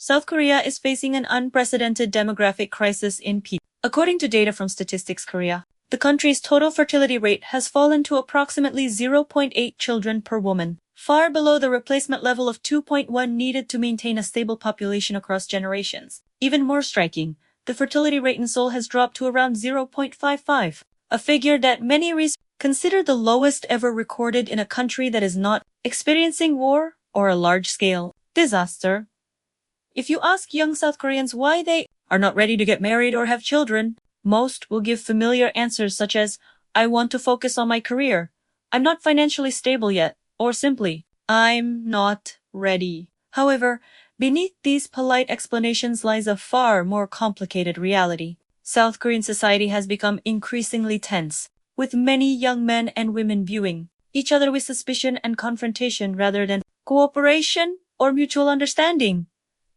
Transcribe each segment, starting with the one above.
South Korea is facing an unprecedented demographic crisis in people. According to data from Statistics Korea, the country's total fertility rate has fallen to approximately 0.8 children per woman, far below the replacement level of 2.1 needed to maintain a stable population across generations. Even more striking, the fertility rate in Seoul has dropped to around 0.55, a figure that many researchers consider the lowest ever recorded in a country that is not experiencing war or a large-scale disaster. If you ask young South Koreans why they are not ready to get married or have children, most will give familiar answers such as, "I want to focus on my career," "I'm not financially stable yet," or simply, "I'm not ready." However, beneath these polite explanations lies a far more complicated reality. South Korean society has become increasingly tense, with many young men and women viewing each other with suspicion and confrontation rather than cooperation or mutual understanding.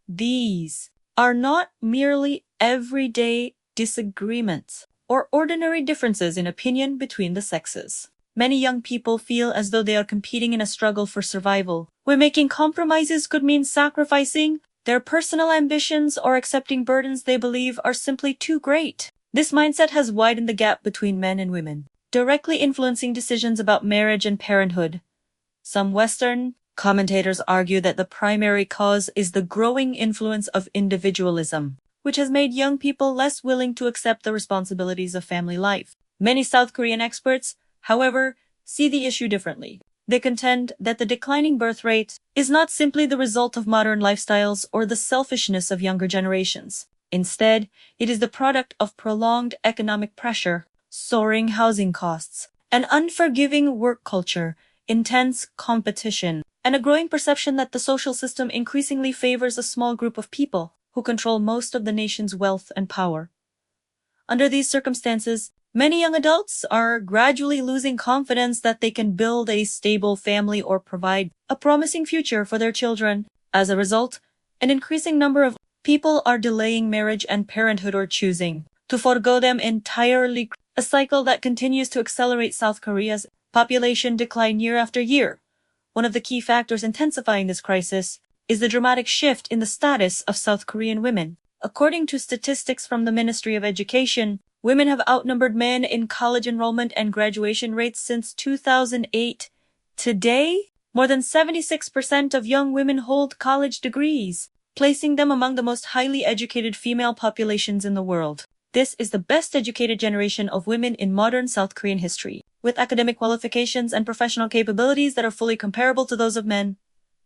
These are not merely everyday disagreements or ordinary differences in opinion between the sexes. Many young people feel as though they are competing in a struggle for survival, where making compromises could mean sacrificing their personal ambitions or accepting burdens they believe are simply too great. This mindset has widened the gap between men and women, directly influencing decisions about marriage and parenthood. Some Western commentators argue that the primary cause is the growing influence of individualism, which has made young people less willing to accept the responsibilities of family life. Many South Korean experts, however, see the issue differently. They contend that the declining birth rate is not simply the result of modern lifestyles or the selfishness of younger generations. Instead, it is the product of prolonged economic pressure, soaring housing costs, an unforgiving work culture, intense competition, and a growing perception that the social system increasingly favors a small group of people who control most of the nation's wealth and power. Under these circumstances, many young adults are gradually losing confidence that they can build a stable family or provide a promising future for their children. As a result, an increasing number of people are delaying marriage and parenthood or choosing to forego them entirely, a cycle that continues to accelerate South Korea's population decline year after year. One of the key factors intensifying this crisis is the dramatic shift in the status of South Korean women. According to statistics from the Ministry of Education, women have outnumbered men in college enrollment and graduation rates since 2008. Today, more than 76% of young women hold college degrees, placing them among the most highly educated female populations in the world. This is the best educated generation of women in modern South Korean history, with academic qualifications and professional capabilities that are fully comparable to those of men.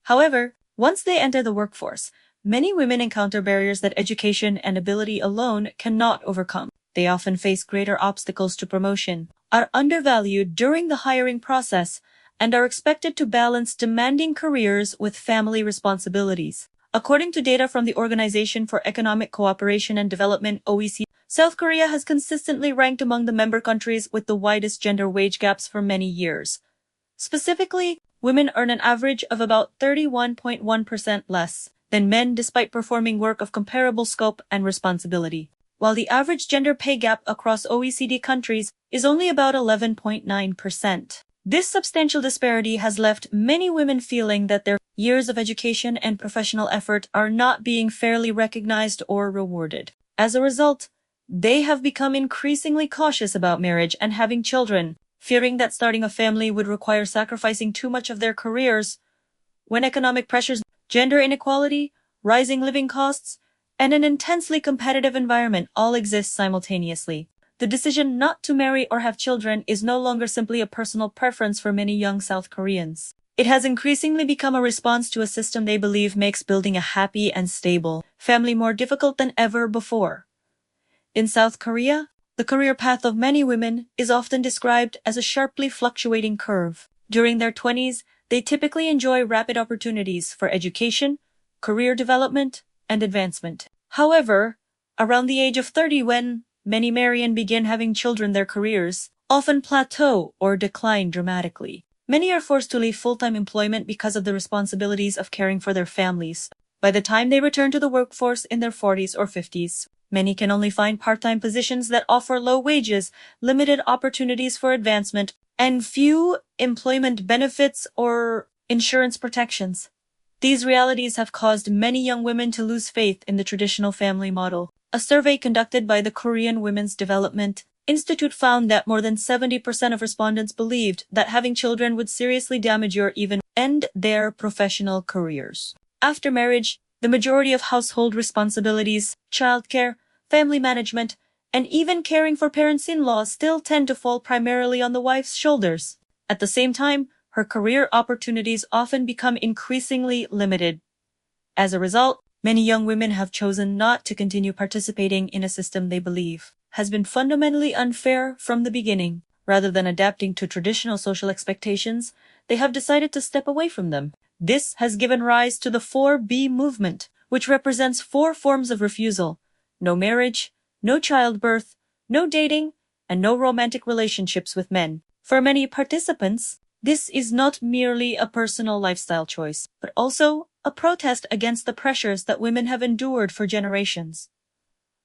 However, once they enter the workforce, many women encounter barriers that education and ability alone cannot overcome. They often face greater obstacles to promotion, are undervalued during the hiring process, and are expected to balance demanding careers with family responsibilities. According to data from the Organization for Economic Cooperation and Development (OECD), South Korea has consistently ranked among the member countries with the widest gender wage gaps for many years. Specifically, women earn an average of about 31.1% less than men despite performing work of comparable scope and responsibility, while the average gender pay gap across OECD countries is only about 11.9%. This substantial disparity has left many women feeling that their years of education and professional effort are not being fairly recognized or rewarded. As a result, they have become increasingly cautious about marriage and having children, fearing that starting a family would require sacrificing too much of their careers. When economic pressures, gender inequality, rising living costs, and an intensely competitive environment all exist simultaneously, the decision not to marry or have children is no longer simply a personal preference for many young South Koreans. It has increasingly become a response to a system they believe makes building a happy and stable family more difficult than ever before. In South Korea, the career path of many women is often described as a sharply fluctuating curve. During their 20s, they typically enjoy rapid opportunities for education, career development, and advancement. However, around the age of 30, when many marry and begin having children, their careers often plateau or decline dramatically. Many are forced to leave full-time employment because of the responsibilities of caring for their families. By the time they return to the workforce in their 40s or 50s, many can only find part-time positions that offer low wages, limited opportunities for advancement, and few employment benefits or insurance protections. These realities have caused many young women to lose faith in the traditional family model. A survey conducted by the Korean Women's Development Institute found that more than 70% of respondents believed that having children would seriously damage or even end their professional careers. After marriage, the majority of household responsibilities, childcare, family management, and even caring for parents-in-law still tend to fall primarily on the wife's shoulders. At the same time, her career opportunities often become increasingly limited. As a result, many young women have chosen not to continue participating in a system they believe has been fundamentally unfair from the beginning. Rather than adapting to traditional social expectations, they have decided to step away from them. This has given rise to the 4B movement, which represents 4 forms of refusal: no marriage, no childbirth, no dating, and no romantic relationships with men. For many participants, this is not merely a personal lifestyle choice, but also a protest against the pressures that women have endured for generations.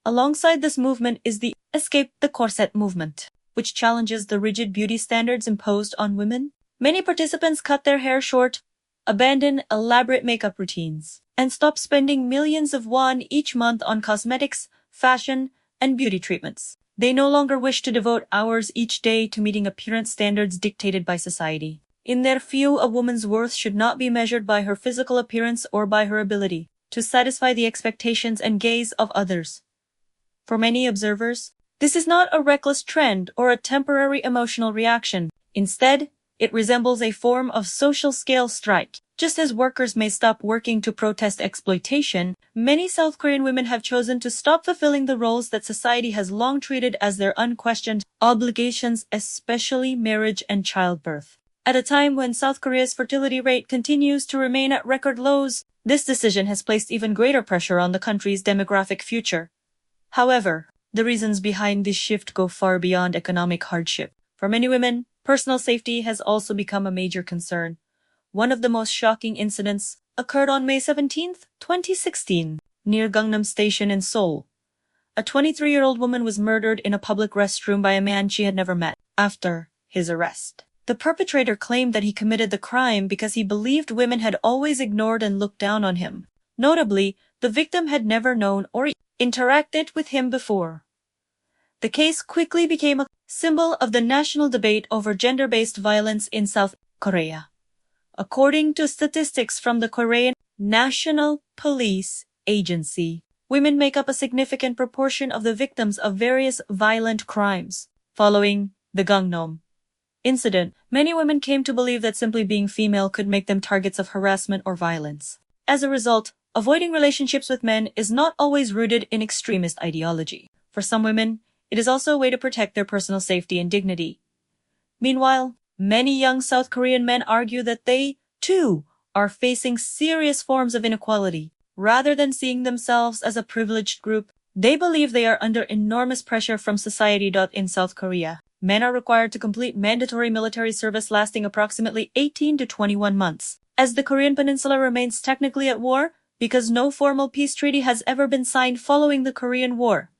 Alongside this movement is the Escape the Corset movement, which challenges the rigid beauty standards imposed on women. Many participants cut their hair short, abandon elaborate makeup routines, and stop spending millions of won each month on cosmetics, fashion, and beauty treatments. They no longer wish to devote hours each day to meeting appearance standards dictated by society. In their view, a woman's worth should not be measured by her physical appearance or by her ability to satisfy the expectations and gaze of others. For many observers, this is not a reckless trend or a temporary emotional reaction. Instead, it resembles a form of social scale strike. Just as workers may stop working to protest exploitation, many South Korean women have chosen to stop fulfilling the roles that society has long treated as their unquestioned obligations, especially marriage and childbirth. At a time when South Korea's fertility rate continues to remain at record lows, this decision has placed even greater pressure on the country's demographic future. However, the reasons behind this shift go far beyond economic hardship. For many women, personal safety has also become a major concern. One of the most shocking incidents occurred on May 17, 2016, near Gangnam Station in Seoul. A 23-year-old woman was murdered in a public restroom by a man she had never met. After his arrest, the perpetrator claimed that he committed the crime because he believed women had always ignored and looked down on him. Notably, the victim had never known or interacted with him before. The case quickly became a symbol of the national debate over gender-based violence in South Korea. According to statistics from the Korean National Police Agency, women make up a significant proportion of the victims of various violent crimes. Following the Gangnam incident, many women came to believe that simply being female could make them targets of harassment or violence. As a result, avoiding relationships with men is not always rooted in extremist ideology. For some women, it is also a way to protect their personal safety and dignity. Meanwhile, many young South Korean men argue that they, too, are facing serious forms of inequality. Rather than seeing themselves as a privileged group, they believe they are under enormous pressure from society. In South Korea, men are required to complete mandatory military service lasting approximately 18 to 21 months. As the Korean Peninsula remains technically at war, because no formal peace treaty has ever been signed following the Korean War,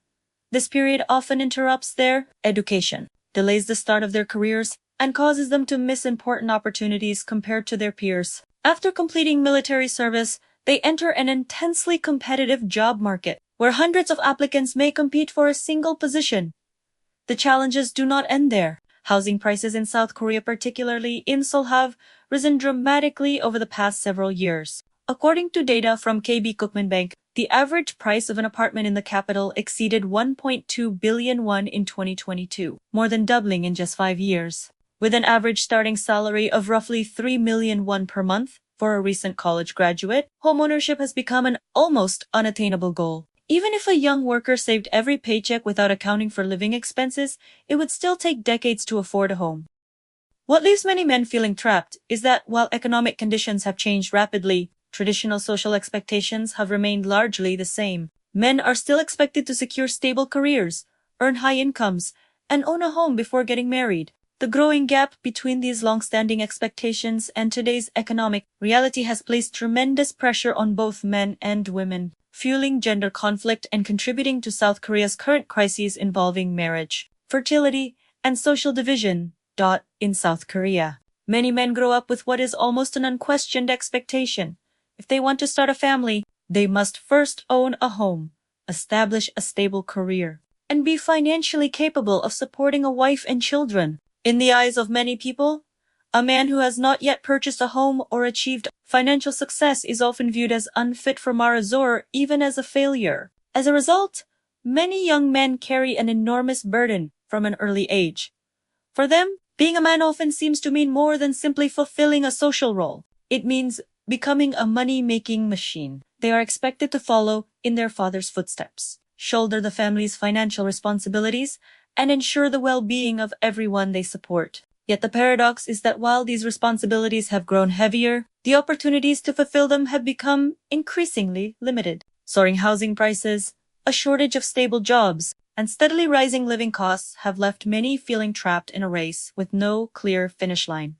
this period often interrupts their education, delays the start of their careers, and causes them to miss important opportunities compared to their peers. After completing military service, they enter an intensely competitive job market, where hundreds of applicants may compete for a single position. The challenges do not end there. Housing prices in South Korea, particularly in Seoul, have risen dramatically over the past several years. According to data from KB Kookmin Bank, the average price of an apartment in the capital exceeded 1.2 billion won in 2022, more than doubling in just 5 years. With an average starting salary of roughly 3 million won per month for a recent college graduate, homeownership has become an almost unattainable goal. Even if a young worker saved every paycheck without accounting for living expenses, it would still take decades to afford a home. What leaves many men feeling trapped is that while economic conditions have changed rapidly, traditional social expectations have remained largely the same. Men are still expected to secure stable careers, earn high incomes, and own a home before getting married. The growing gap between these long-standing expectations and today's economic reality has placed tremendous pressure on both men and women, fueling gender conflict and contributing to South Korea's current crises involving marriage, fertility, and social division. In South Korea, many men grow up with what is almost an unquestioned expectation: If they want to start a family, they must first own a home, establish a stable career, and be financially capable of supporting a wife and children. In the eyes of many people, a man who has not yet purchased a home or achieved financial success is often viewed as unfit for marriage or even as a failure. As a result, many young men carry an enormous burden from an early age. For them, being a man often seems to mean more than simply fulfilling a social role. It means becoming a money-making machine. They are expected to follow in their father's footsteps, shoulder the family's financial responsibilities, and ensure the well-being of everyone they support. Yet the paradox is that while these responsibilities have grown heavier, the opportunities to fulfill them have become increasingly limited. Soaring housing prices, a shortage of stable jobs, and steadily rising living costs have left many feeling trapped in a race with no clear finish line.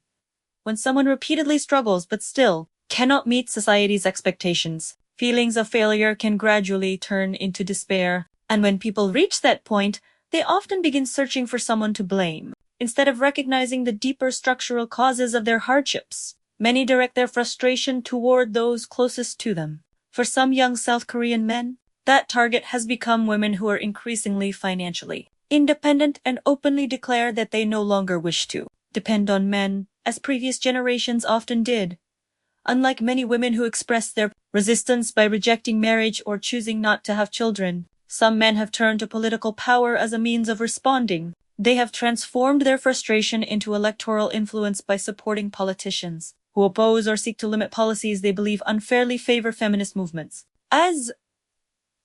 When someone repeatedly struggles but still cannot meet society's expectations, feelings of failure can gradually turn into despair, and when people reach that point, they often begin searching for someone to blame. Instead of recognizing the deeper structural causes of their hardships, many direct their frustration toward those closest to them. For some young South Korean men, that target has become women who are increasingly financially independent and openly declare that they no longer wish to depend on men, as previous generations often did. Unlike many women who express their resistance by rejecting marriage or choosing not to have children, some men have turned to political power as a means of responding. They have transformed their frustration into electoral influence by supporting politicians who oppose or seek to limit policies they believe unfairly favor feminist movements. As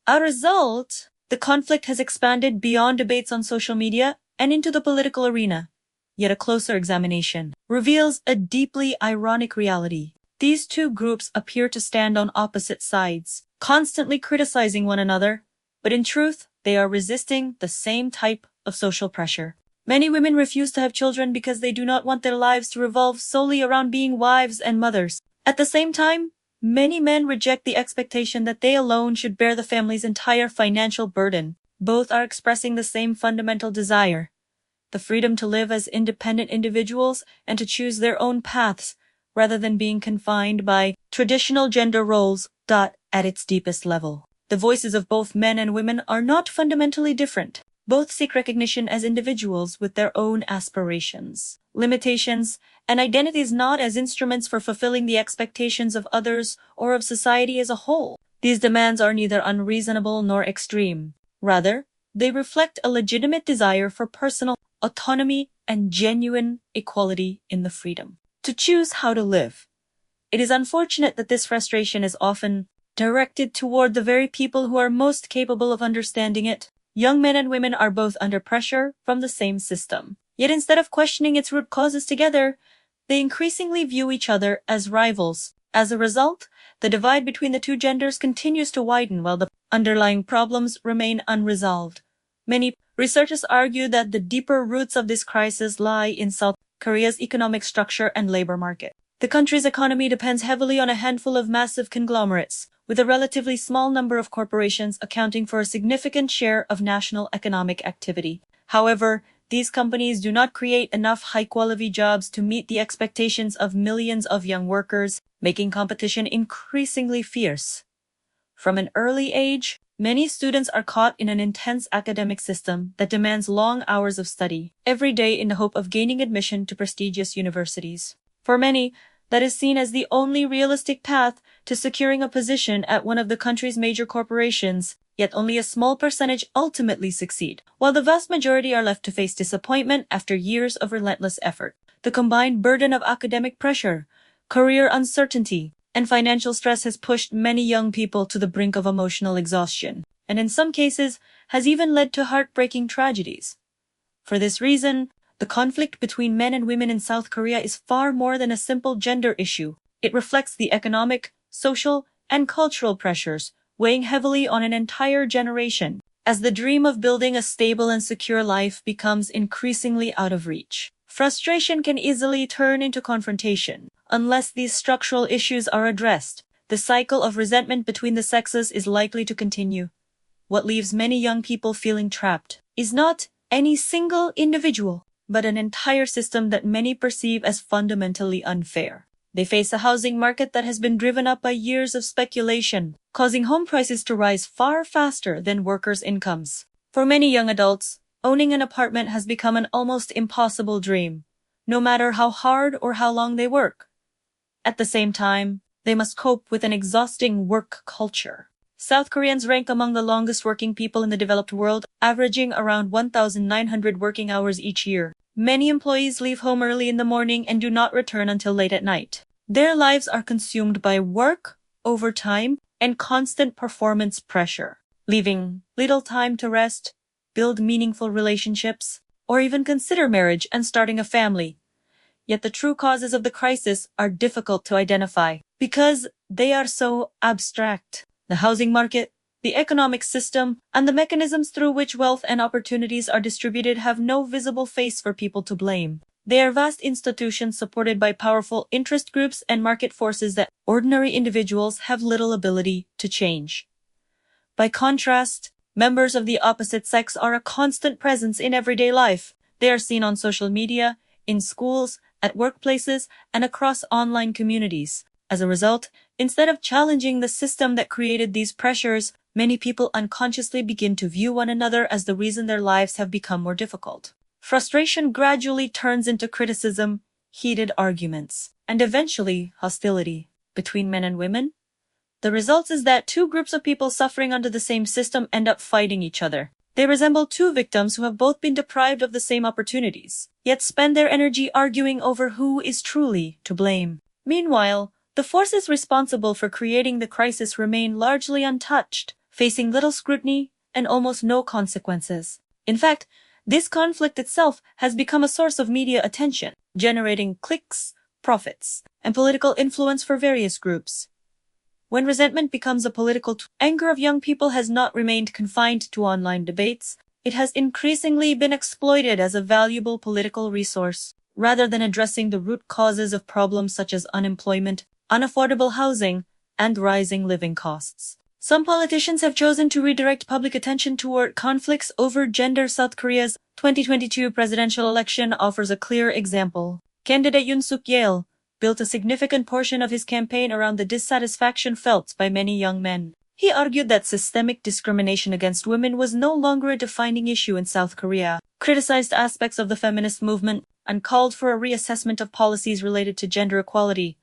a result, the conflict has expanded beyond debates on social media and into the political arena. Yet a closer examination reveals a deeply ironic reality. These two groups appear to stand on opposite sides, constantly criticizing one another, but in truth, they are resisting the same type of social pressure. Many women refuse to have children because they do not want their lives to revolve solely around being wives and mothers. At the same time, many men reject the expectation that they alone should bear the family's entire financial burden. Both are expressing the same fundamental desire: the freedom to live as independent individuals and to choose their own paths, rather than being confined by traditional gender roles. At its deepest level, the voices of both men and women are not fundamentally different. Both seek recognition as individuals with their own aspirations, limitations, and identities, not as instruments for fulfilling the expectations of others or of society as a whole. These demands are neither unreasonable nor extreme. Rather, they reflect a legitimate desire for personal autonomy and genuine equality in the freedom to choose how to live. It is unfortunate that this frustration is often directed toward the very people who are most capable of understanding it. Young men and women are both under pressure from the same system. Yet instead of questioning its root causes together, they increasingly view each other as rivals. As a result, the divide between the two genders continues to widen while the underlying problems remain unresolved. Many researchers argue that the deeper roots of this crisis lie in South Korea's economic structure and labor market. The country's economy depends heavily on a handful of massive conglomerates, with a relatively small number of corporations accounting for a significant share of national economic activity. However, these companies do not create enough high-quality jobs to meet the expectations of millions of young workers, making competition increasingly fierce. From an early age, many students are caught in an intense academic system that demands long hours of study every day in the hope of gaining admission to prestigious universities. For many, that is seen as the only realistic path to securing a position at one of the country's major corporations, yet only a small percentage ultimately succeed, while the vast majority are left to face disappointment after years of relentless effort. The combined burden of academic pressure, career uncertainty, and financial stress has pushed many young people to the brink of emotional exhaustion, and in some cases has even led to heartbreaking tragedies. For this reason, the conflict between men and women in South Korea is far more than a simple gender issue. It reflects the economic, social, and cultural pressures weighing heavily on an entire generation, as the dream of building a stable and secure life becomes increasingly out of reach. Frustration can easily turn into confrontation. Unless these structural issues are addressed, the cycle of resentment between the sexes is likely to continue. What leaves many young people feeling trapped is not any single individual, but an entire system that many perceive as fundamentally unfair. They face a housing market that has been driven up by years of speculation, causing home prices to rise far faster than workers' incomes. For many young adults, owning an apartment has become an almost impossible dream, no matter how hard or how long they work. At the same time, they must cope with an exhausting work culture. South Koreans rank among the longest working people in the developed world, averaging around 1,900 working hours each year. Many employees leave home early in the morning and do not return until late at night. Their lives are consumed by work, overtime, and constant performance pressure, leaving little time to rest, build meaningful relationships, or even consider marriage and starting a family. Yet the true causes of the crisis are difficult to identify because they are so abstract. The housing market, the economic system, and the mechanisms through which wealth and opportunities are distributed have no visible face for people to blame. They are vast institutions supported by powerful interest groups and market forces that ordinary individuals have little ability to change. By contrast, members of the opposite sex are a constant presence in everyday life. They are seen on social media, in schools, at workplaces, and across online communities. As a result, instead of challenging the system that created these pressures, many people unconsciously begin to view one another as the reason their lives have become more difficult. Frustration gradually turns into criticism, heated arguments, and eventually hostility between men and women. The result is that two groups of people suffering under the same system end up fighting each other. They resemble two victims who have both been deprived of the same opportunities, yet spend their energy arguing over who is truly to blame. Meanwhile, the forces responsible for creating the crisis remain largely untouched, facing little scrutiny and almost no consequences. In fact, this conflict itself has become a source of media attention, generating clicks, profits, and political influence for various groups. When resentment becomes a political tool, anger of young people has not remained confined to online debates. It has increasingly been exploited as a valuable political resource, rather than addressing the root causes of problems such as unemployment, unaffordable housing, and rising living costs. Some politicians have chosen to redirect public attention toward conflicts over gender. South Korea's 2022 presidential election offers a clear example. Candidate Yoon Suk-yeol built a significant portion of his campaign around the dissatisfaction felt by many young men. He argued that systemic discrimination against women was no longer a defining issue in South Korea, criticized aspects of the feminist movement, and called for a reassessment of policies related to gender equality.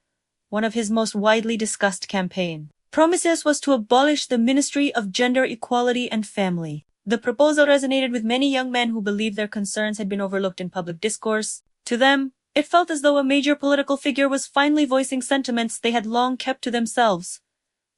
One of his most widely discussed campaign promises was to abolish the Ministry of Gender Equality and Family. The proposal resonated with many young men who believed their concerns had been overlooked in public discourse. To them, it felt as though a major political figure was finally voicing sentiments they had long kept to themselves.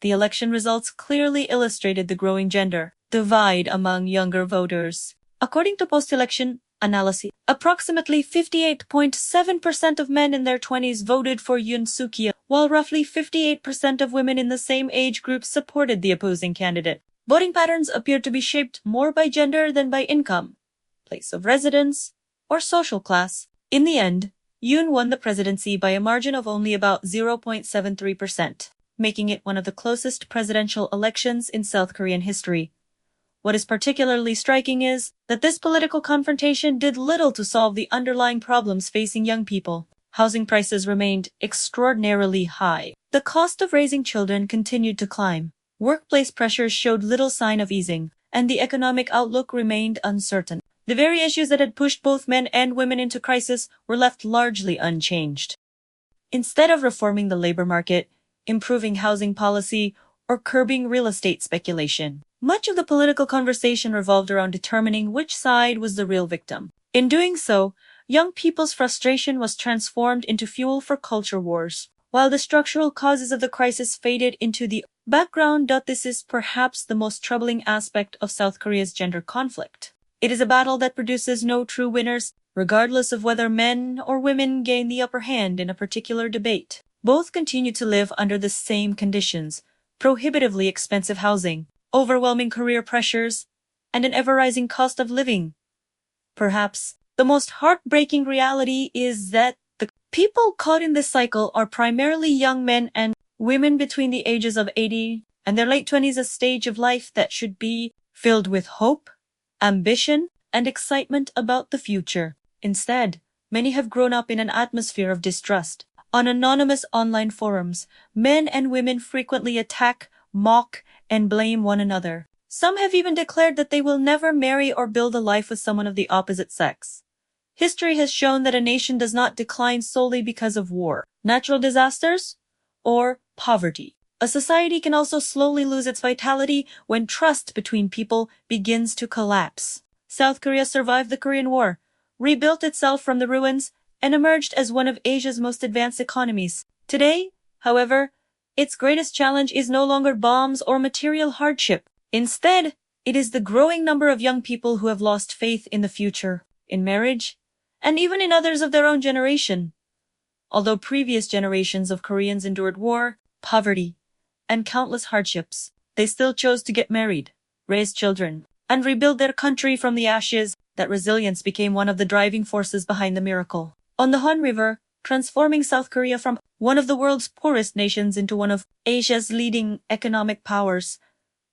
The election results clearly illustrated the growing gender divide among younger voters. According to post-election analysis, approximately 58.7% of men in their 20s voted for Yoon Suk-yeol, while roughly 58% of women in the same age group supported the opposing candidate. Voting patterns appear to be shaped more by gender than by income, place of residence, or social class. In the end, Yoon won the presidency by a margin of only about 0.73%, making it one of the closest presidential elections in South Korean history. What is particularly striking is that this political confrontation did little to solve the underlying problems facing young people. Housing prices remained extraordinarily high. The cost of raising children continued to climb. Workplace pressures showed little sign of easing, and the economic outlook remained uncertain. The very issues that had pushed both men and women into crisis were left largely unchanged. Instead of reforming the labor market, improving housing policy, or curbing real estate speculation, much of the political conversation revolved around determining which side was the real victim. In doing so, young people's frustration was transformed into fuel for culture wars, while the structural causes of the crisis faded into the background. This is perhaps the most troubling aspect of South Korea's gender conflict. It is a battle that produces no true winners, regardless of whether men or women gain the upper hand in a particular debate. Both continue to live under the same conditions: prohibitively expensive housing, overwhelming career pressures, and an ever-rising cost of living. Perhaps the most heartbreaking reality is that the people caught in this cycle are primarily young men and women between the ages of 80 and their late 20s, a stage of life that should be filled with hope, ambition, and excitement about the future. Instead, many have grown up in an atmosphere of distrust, On anonymous online forums, men and women frequently attack, mock, and blame one another. Some have even declared that they will never marry or build a life with someone of the opposite sex. History has shown that a nation does not decline solely because of war, natural disasters, or poverty. A society can also slowly lose its vitality when trust between people begins to collapse. South Korea survived the Korean War, rebuilt itself from the ruins, and emerged as one of Asia's most advanced economies. Today, however, its greatest challenge is no longer bombs or material hardship. Instead, it is the growing number of young people who have lost faith in the future, in marriage, and even in others of their own generation. Although previous generations of Koreans endured war, poverty, and countless hardships, they still chose to get married, raise children, and rebuild their country from the ashes. That resilience became one of the driving forces behind the miracle. On the Han River, transforming South Korea from one of the world's poorest nations into one of Asia's leading economic powers.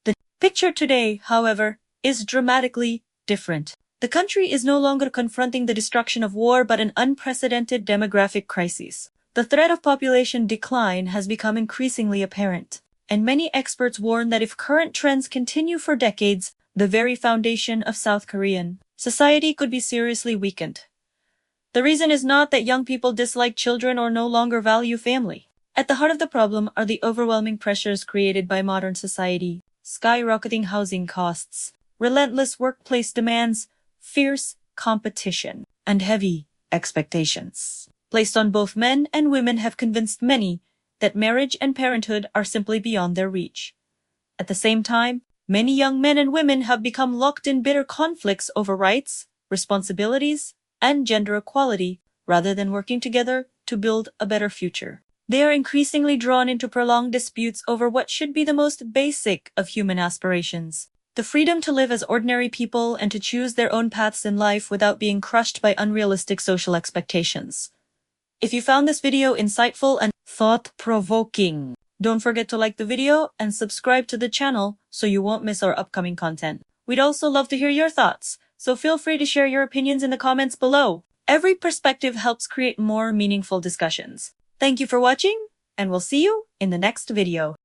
The picture today, however, is dramatically different. The country is no longer confronting the destruction of war but an unprecedented demographic crisis. The threat of population decline has become increasingly apparent, and many experts warn that if current trends continue for decades, the very foundation of South Korean society could be seriously weakened. The reason is not that young people dislike children or no longer value family. At the heart of the problem are the overwhelming pressures created by modern society, skyrocketing housing costs, relentless workplace demands, fierce competition, and heavy expectations placed on both men and women have convinced many that marriage and parenthood are simply beyond their reach. At the same time, many young men and women have become locked in bitter conflicts over rights, responsibilities, and gender equality, rather than working together to build a better future. They are increasingly drawn into prolonged disputes over what should be the most basic of human aspirations: the freedom to live as ordinary people and to choose their own paths in life without being crushed by unrealistic social expectations. If you found this video insightful and thought-provoking, don't forget to like the video and subscribe to the channel so you won't miss our upcoming content. We'd also love to hear your thoughts, so feel free to share your opinions in the comments below. Every perspective helps create more meaningful discussions. Thank you for watching, and we'll see you in the next video.